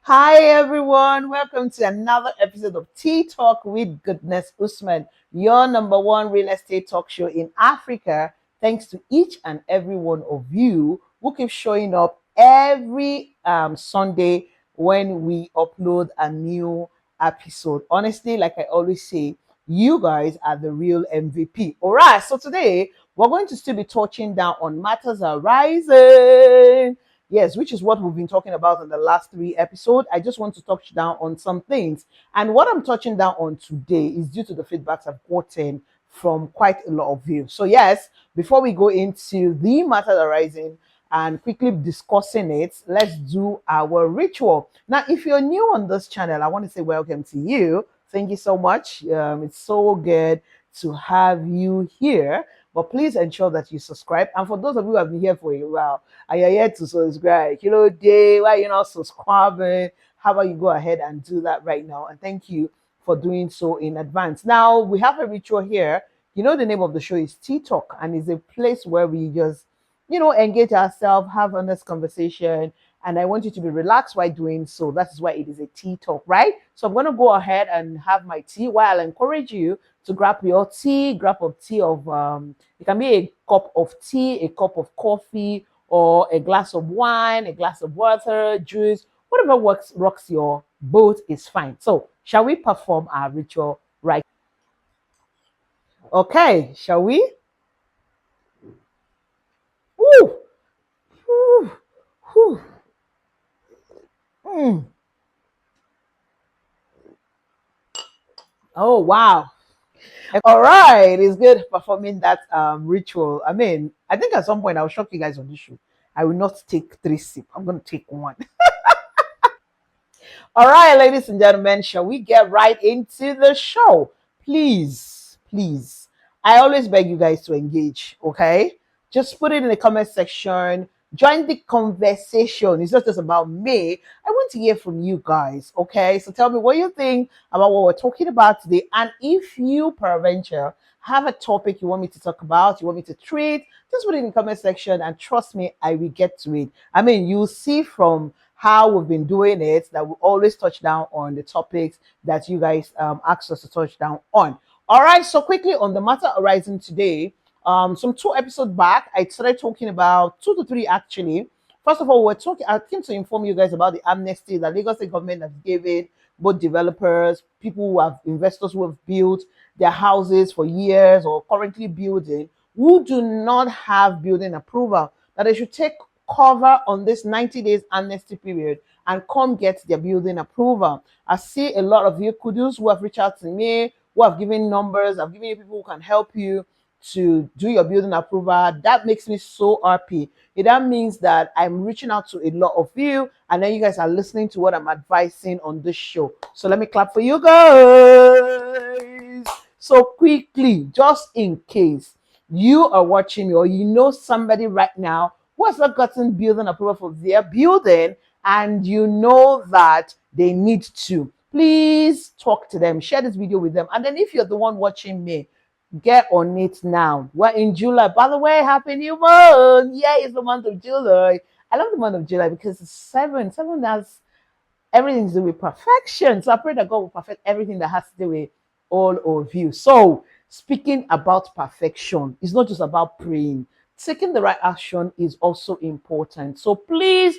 Hi everyone, welcome to another episode of Tea Talk with Goodness Usman, your number one real estate talk show in Africa. Thanks to each and every one of you who keep showing up every Sunday when we upload a new episode. Honestly, like I always say, you guys are the real MVP. All right, so today we're going to still be touching down on matters arising. Yes, which is what we've been talking about in the last three episodes. I just want to touch down on some things. And what I'm touching down on today is due to the feedbacks I've gotten from quite a lot of you. So, yes, before we go into the matter arising and quickly discussing it, let's do our ritual. Now, if you're new on this channel, I want to say welcome to you. Thank you so much. It's so good to have you here. But please ensure that you subscribe. And for those of you who have been here for a while, and you're yet to subscribe, day, why you're not subscribing? How about you go ahead and do that right now? And thank you for doing so in advance. Now we have a ritual here. You know, the name of the show is Tea Talk, and it's a place where we just, engage ourselves, have honest conversation. And I want you to be relaxed while doing so. That is why it is a tea talk, right? So I'm going to go ahead and have my tea while I'll encourage you to grab your tea, grab a tea of, it can be a cup of tea, a cup of coffee, or a glass of wine, a glass of water, juice, whatever rocks your boat is fine. So, shall we perform our ritual right? Okay, shall we? Woo, woo, woo. Mm. Oh, wow. All right, it's good performing that ritual. I mean, I think at some point I'll shock you guys on this show. I will not take three sips. I'm going to take one. All right, ladies and gentlemen, shall we get right into the show? Please, please. I always beg you guys to engage, okay? Just put it in the comment section. Join the conversation. It's not just about me. I want to hear from you guys, okay? So tell me what you think about what we're talking about today. And if you, peradventure, have a topic you want me to talk about, you want me to treat, just put it in the comment section and trust me, I will get to it. I mean, you'll see from how we've been doing it that we always touch down on the topics that you guys asked us to touch down on. All right, so quickly on the matter arising today, some two episodes back, I started talking about two to three actually. First of all, I came to inform you guys about the amnesty that Lagos State government has given both developers, people who have investors who have built their houses for years or currently building, who do not have building approval, that they should take cover on this 90 days amnesty period and come get their building approval. I see a lot of you kudus who have reached out to me, who have given numbers, I've given you people who can help you to do your building approval. That makes me so happy. That means that I'm reaching out to a lot of you, and then you guys are listening to what I'm advising on this show. So let me clap for you guys. So quickly, just in case you are watching me or you know somebody right now who has not gotten building approval for their building and you know that they need to, please talk to them, share this video with them. And then if you're the one watching me, get on it now. We're in July. By the way, happy new month. Yeah, it's the month of July. I love the month of July because it's seven. Seven has everything to do with perfection. So I pray that God will perfect everything that has to do with all of you. So speaking about perfection, it's not just about praying. Taking the right action is also important. So please,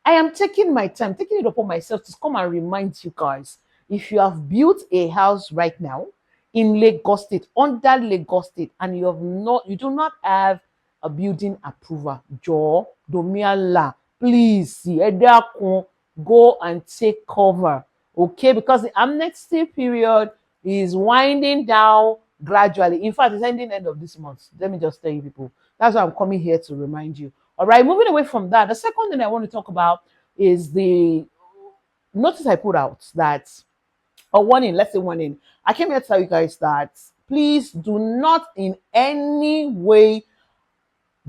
I am taking my time, taking it upon myself to come and remind you guys, if you have built a house right now in Lagos State, under Lagos State, and you do not have a building approval, Joe Domiala, please see, go and take cover, okay? Because the amnesty period is winding down gradually. In fact, it's ending end of this month. Let me just tell you people. That's why I'm coming here to remind you. All right, moving away from that, the second thing I want to talk about is the notice I put out that, or warning, let's say warning. I came here to tell you guys that please do not in any way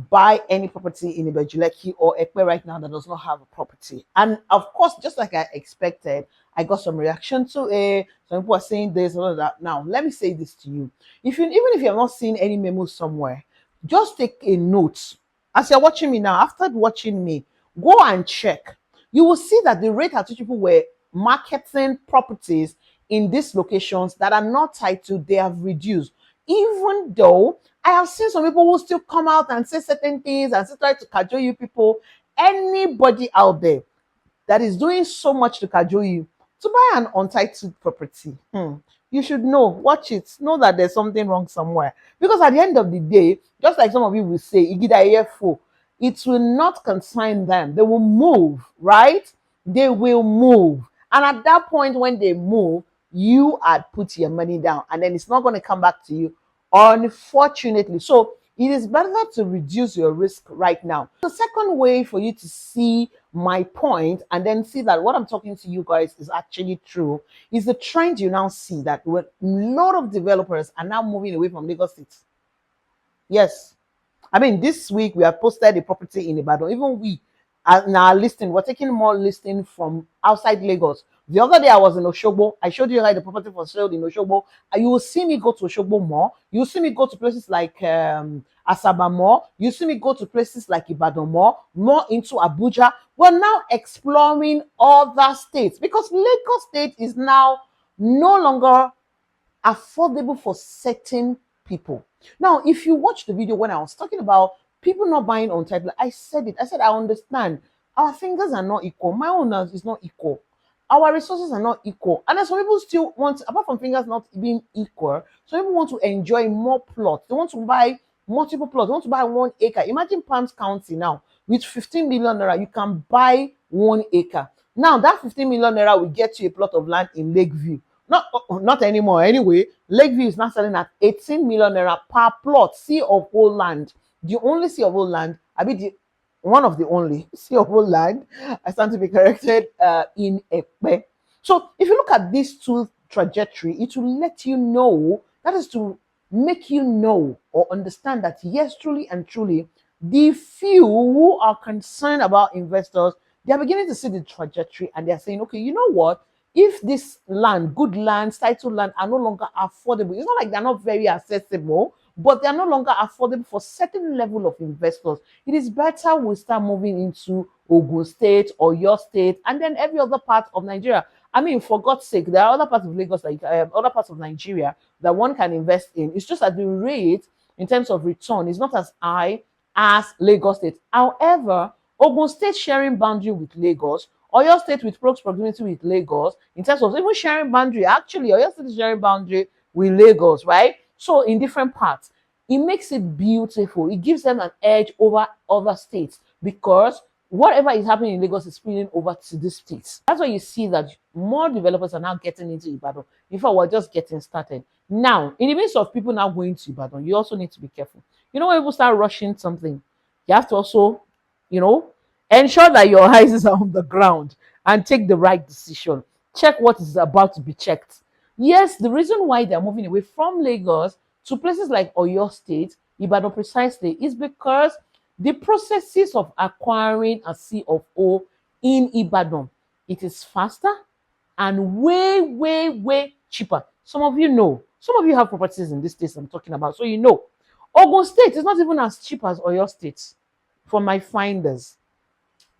buy any property in Ibejuleki or Ekpe right now that does not have a property. And of course, just like I expected, I got some reaction to it. Some people are saying this and all that. Now, let me say this to you. Even if you have not seen any memos somewhere, just take a note. As you're watching me now, after watching me, go and check. you will see that the rate at which people were marketing properties in these locations that are not titled, they have reduced. Even though I have seen some people who still come out and say certain things and still try to cajole you people. Anybody out there that is doing so much to cajole you to buy an untitled property, you should know, watch it, know that there's something wrong somewhere. Because at the end of the day, just like some of you will say, it will not concern them. They will move, right? They will move. And at that point, when they move, you had put your money down and then it's not going to come back to you, unfortunately. So it is better to reduce your risk right now. The second way for you to see my point and then see that what I'm talking to you guys is actually true is the trend you now see that a lot of developers are now moving away from Lagos State. Yes. I mean, this week we have posted a property in Ibadan. Even we are now listing, we're taking more listing from outside Lagos. The other day I was in Oshogbo. I showed you how the property was sold in Oshogbo. You will see me go to Oshogbo more. You will see me go to places like Asaba more. You see me go to places like Ibadan more into Abuja. We're now exploring other states because Lagos State is now no longer affordable for certain people. Now, if you watch the video when I was talking about people not buying on title, I said it. I said, I understand. Our fingers are not equal. My own is not equal. Our resources are not equal. And then some people still want, apart from fingers not being equal, some people want to enjoy more plots. They want to buy multiple plots. They want to buy 1 acre. Imagine Palms County now. With 15 million naira, you can buy 1 acre. Now, that 15 million naira will get you a plot of land in Lakeview. Not anymore. Anyway, Lakeview is now selling at 18 million naira per plot. Sea of whole land. The only sea of whole land, one of the only sea of whole land, I stand to be corrected, in Ekpe. So if you look at these two trajectory, it will let you know, that is to make you know or understand that yes, truly and truly, the few who are concerned about investors, they are beginning to see the trajectory and they are saying, okay, you know what? If this land, good land, title land are no longer affordable, it's not like they're not very accessible, but they're no longer affordable for certain level of investors. It is better we start moving into Ogun State or your state and then every other part of Nigeria. I mean, for God's sake, there are other parts of Lagos, like other parts of Nigeria that one can invest in. It's just that the rate in terms of return is not as high as Lagos State. However, Ogun State sharing boundary with Lagos, Oyo State with close proximity with Lagos, in terms of even sharing boundary, actually, Oyo State is sharing boundary with Lagos, right? So in different parts, it makes it beautiful. It gives them an edge over other states because whatever is happening in Lagos is spilling over to these states. That's why you see that more developers are now getting into Ibadan. In fact, we're just getting started. Now, in the midst of people now going to Ibadan, you also need to be careful. You know, when people start rushing something, you have to also, ensure that your eyes are on the ground and take the right decision. Check what is about to be checked. Yes, the reason why they're moving away from Lagos to places like Oyo State, Ibadan precisely, is because the processes of acquiring a C of O in Ibadan, it is faster and way, way, way cheaper. Some of you know. Some of you have properties in this state I'm talking about, so you know. Ogun State is not even as cheap as Oyo State for my finders.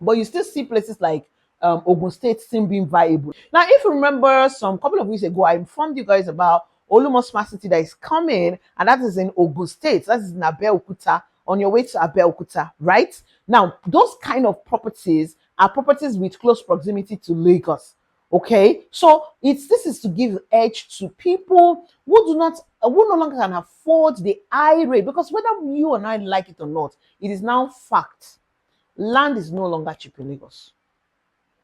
But you still see places like Ogun State still being viable. Now, if you remember some couple of weeks ago, I informed you guys about Olumo Smart City that is coming, and that is in Ogun State. That is in Abeokuta, on your way to Abeokuta, right? Now, those kind of properties are properties with close proximity to Lagos. Okay, so this is to give edge to people who no longer can afford the high rate, because whether you and I like it or not, it is now fact. Land is no longer cheap in Lagos.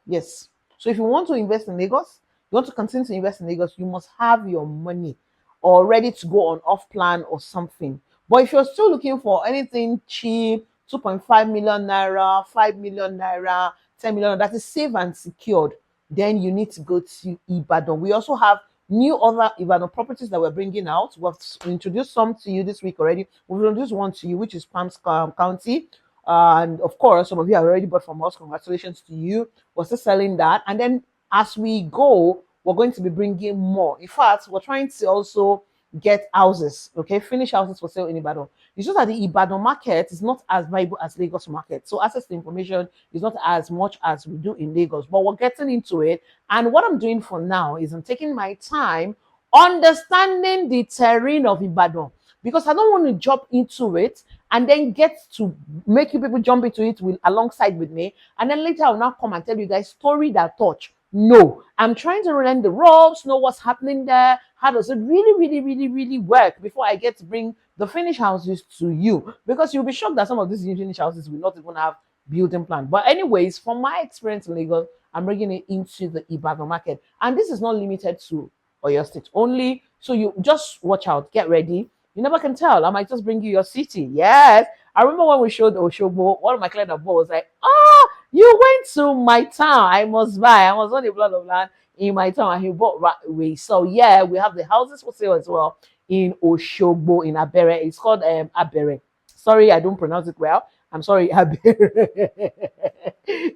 Yes. So if you want to invest in Lagos, you want to continue to invest in Lagos, you must have your money or ready to go on off plan or something. But if you're still looking for anything cheap, 2.5 million naira, 5 million naira, 10 million, that is safe and secured, then you need to go to Ibadan. We also have new other Ibadan properties that we're bringing out. We've introduced some to you this week already. We've introduced one to you, which is Palms County. And of course, some of you have already bought from us. Congratulations to you. We're still selling that. And then as we go, we're going to be bringing more. In fact, we're trying to also get houses, okay, finish houses for sale in Ibadan. It's just that the Ibadan market is not as viable as Lagos market. So access to information is not as much as we do in Lagos, but we're getting into it. And what I'm doing for now is I'm taking my time understanding the terrain of Ibadan, because I don't want to jump into it and then get to make you people jump into it with alongside with me, and then later I'll now come and tell you guys story that touch. No, I'm trying to learn the ropes, know what's happening there, how does it really work before I get to bring the finished houses to you, because you'll be shocked that some of these finished houses will not even have building plan. But anyways, from my experience in Lagos, I'm bringing it into the Ibadan market, and this is not limited to Oyo State only. So you just watch out, get ready. You never can tell. I might just bring you your city. Yes. I remember when we showed Oshogbo, one of my clients was like, "Oh, you went to my town. I must buy. I was on the blood of land in my town." And he bought right away. So yeah, we have the houses for sale as well in Oshogbo, in Abere. It's called Abere. Sorry, I don't pronounce it well. I'm sorry, Abere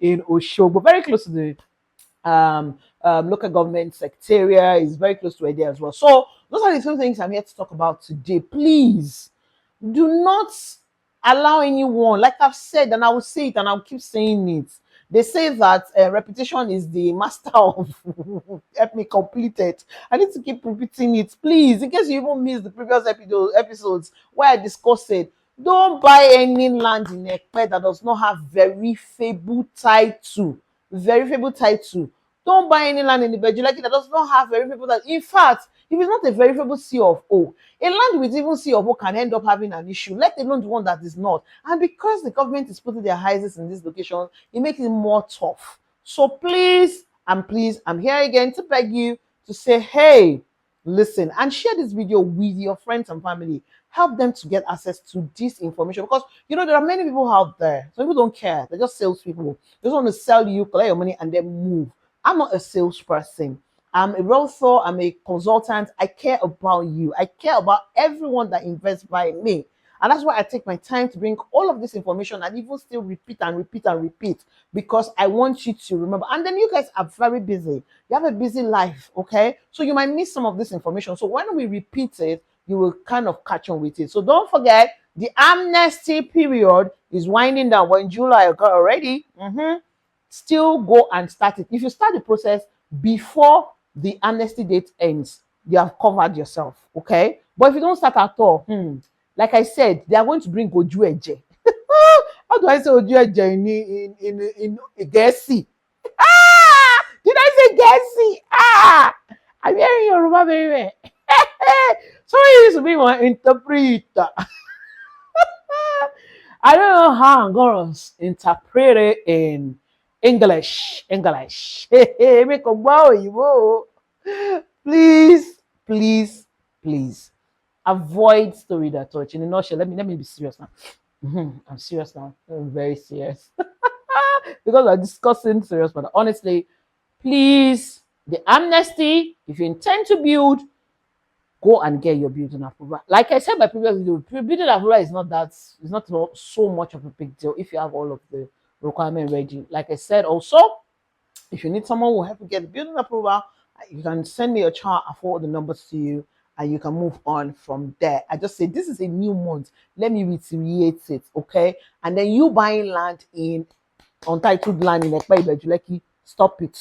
in Oshogbo, very close to the local government secretariat, is very close to Ede as well. So those are the two things I'm here to talk about today. Please do not allow anyone, like I've said, and I will say it and I'll keep saying it. They say that repetition is the master of help me complete it. I need to keep repeating it, please, in case you even missed the previous episodes where I discussed it. Don't buy any land in Ekpe that does not have verifiable title. Verifiable title. Don't buy any land in the Bejuleki that does not have verifiable title. In fact, if it's not a verifiable C of O, a land with even C of O can end up having an issue, let alone the one that is not. And because the government is putting their houses in this location, it makes it more tough. So please, and please, I'm here again to beg you to say, hey, listen, and share this video with your friends and family. Help them to get access to this information, because you know there are many people out there. Some people don't care. They're just salespeople. They just want to sell you, collect your money, and then move. I'm not a salesperson. I'm a realtor. I'm a consultant. I care about you. I care about everyone that invests by me. And that's why I take my time to bring all of this information and even still repeat and repeat and repeat, because I want you to remember. And then you guys are very busy. You have a busy life, okay? So you might miss some of this information. So when we repeat it, you will kind of catch on with it. So don't forget, the amnesty period is winding down. We're in July already. Still go and start it. If you start the process before the amnesty date ends, you have covered yourself, okay? But if you don't start at all, like I said, they are going to bring Oju Eje. How do I say Oju Eje in Gẹ̀ẹ́sì? Did I say Gẹ̀ẹ́sì? I'm hearing Yoruba very well. Somebody used to be my interpreter. I don't know how I'm gonna interpret it in English. Make a bow, please, avoid story that touch. In a nutshell, let me be serious now. I'm serious now. I'm very serious because we're discussing serious, but honestly, please, the amnesty. If you intend to build, go and get your building approval. Like I said, my previous video, building approval is not so much of a big deal if you have all of the requirement ready. Like I said, also, if you need someone who will help you get the building approval, you can send me a chart. I forward the numbers to you, and you can move on from there. I just say this is a new month. Let me reiterate it, okay? And then you buying land in untitled land in Ekpe Ibejuleki, stop it.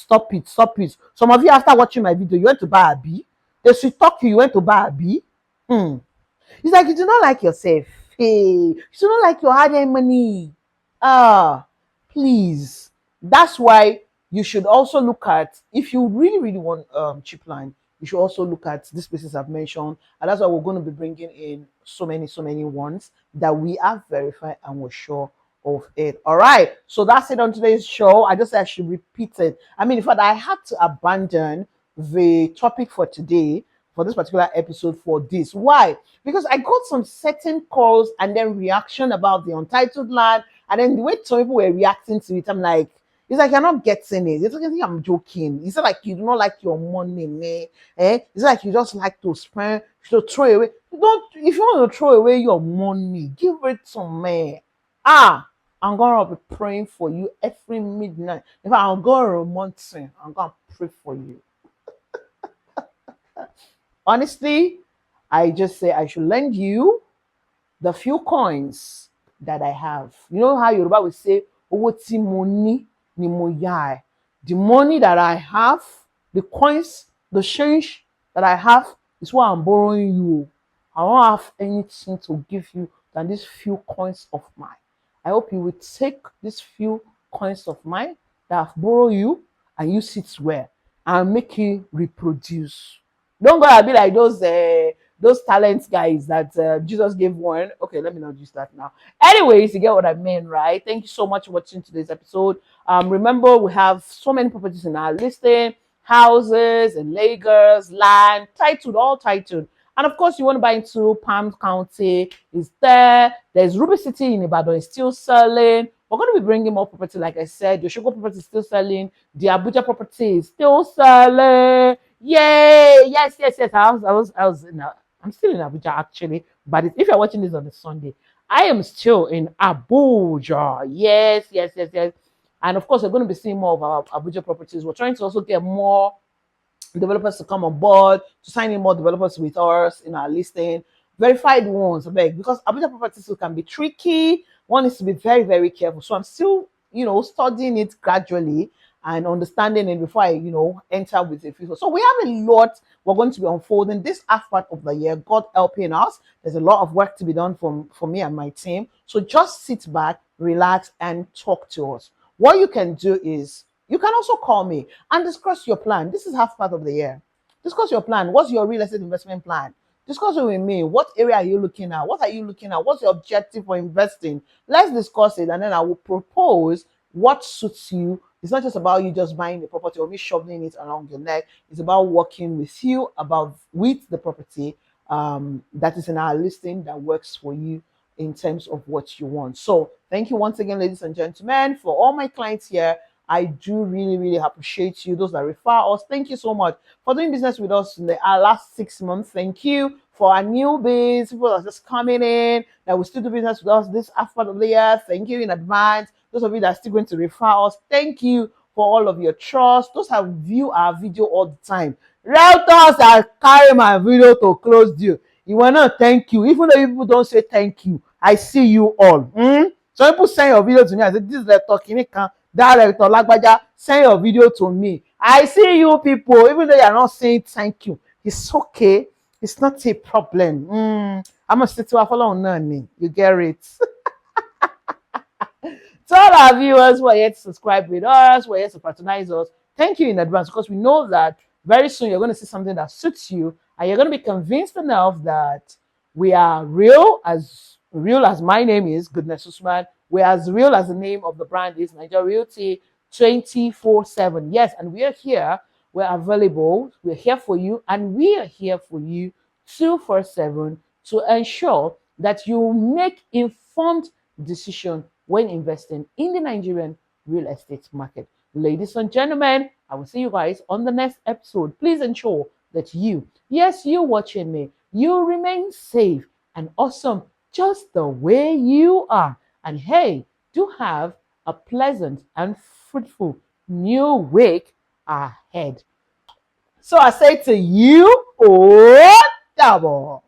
Some of you, after watching my video, you went to buy a B. They should talk to you, went to buy a B. It's like you do not like yourself. Hey, you do not like your hard-earned money. Please. That's why you should also look at, if you really want cheap land, you should also look at these places I've mentioned. And that's why we're going to be bringing in so many ones that we have verified and we're sure of it. All right. So that's it on today's show. I just said I should repeat it. I mean, in fact, I had to abandon the topic for today, for this particular episode, for this. Why? Because I got some certain calls and then reaction about the untitled land, and then the way some people were reacting to it, I'm like, it's like you're not getting it. It's like you think I'm joking. It's like you do not like your money, man. It's like you just like to spend, to throw away. Don't, if you want to throw away your money, give it to me. I'm gonna be praying for you every midnight. If I'm gonna I'm gonna pray for you. Honestly, I just say I should lend you the few coins that I have. You know how Yoruba will say, "Owó tí mo ní ni mo yá ẹ." The money that I have, the coins, the change that I have is what I'm borrowing you. I don't have anything to give you than these few coins of mine. I hope you will take these few coins of mine that I've borrowed you and use it well and make it reproduce. Don't go and be like those talent guys that Jesus gave one. Okay, let me not use that now. Anyways, you get what I mean, right? Thank you so much for watching today's episode. Remember, we have so many properties in our listing, houses in Lagos, land, titled, all titled. And of course, you want to buy into Palm County, is there. There's Ruby City in Ibadan, is still selling. We're going to be bringing more property, like I said. Your sugar property is still selling. The Abuja property is still selling. Yay! Yes, yes, yes. I'm still in Abuja actually. But if you're watching this on a Sunday, I am still in Abuja. Yes, yes, yes, yes. And of course, we're going to be seeing more of our Abuja properties. We're trying to also get more developers to come on board, to sign in more developers with us in our listing. Verified ones, I beg, because Abuja properties can be tricky. One needs to be very, very careful. So I'm still, studying it gradually and understanding it before I, enter with a few. So we have a lot we're going to be unfolding this half part of the year. God helping us. There's a lot of work to be done for me and my team. So just sit back, relax, and talk to us. What you can do is you can also call me and discuss your plan. This is half part of the year. Discuss your plan. What's your real estate investment plan? Discuss it with me. What area are you looking at? What are you looking at? What's your objective for investing? Let's discuss it, and then I will propose what suits you. It's not just about you just buying the property or me shoveling it around your neck. It's about working with you with the property that is in our listing that works for you in terms of what you want. So thank you once again, ladies and gentlemen, for all my clients here. I do really, really appreciate you. Those that refer us, thank you so much for doing business with us in our last 6 months. Thank you for our newbies, people that are just coming in, that will still do business with us this half of the year. Thank you in advance. Those of you that are still going to refer us, thank you for all of your trust. Those that view our video all the time. Realtors that carry my video to close deal. You will not thank you. Even though people don't say thank you, I see you all. Some people send your video to me. I say, this is the talking director Lagbaja, send your video to me. I see you people, even though you're not saying thank you. It's okay. It's not a problem. I'm a sit follow on. You get it. To all our viewers who are yet to subscribe with us, who are yet to patronize us, thank you in advance, because we know that very soon you're going to see something that suits you and you're going to be convinced enough that we are real as my name is Goodness Usman. We're as real as the name of the brand is Nigeria Realty 24/7. Yes, and we are here. We're available. We're here for you, and we are here for you 24/7 to ensure that you make informed decision when investing in the Nigerian real estate market. Ladies and gentlemen, I will see you guys on the next episode. Please ensure that you watching me, you remain safe and awesome just the way you are. And hey, do have a pleasant and fruitful new week ahead. So I say to you, oh, double.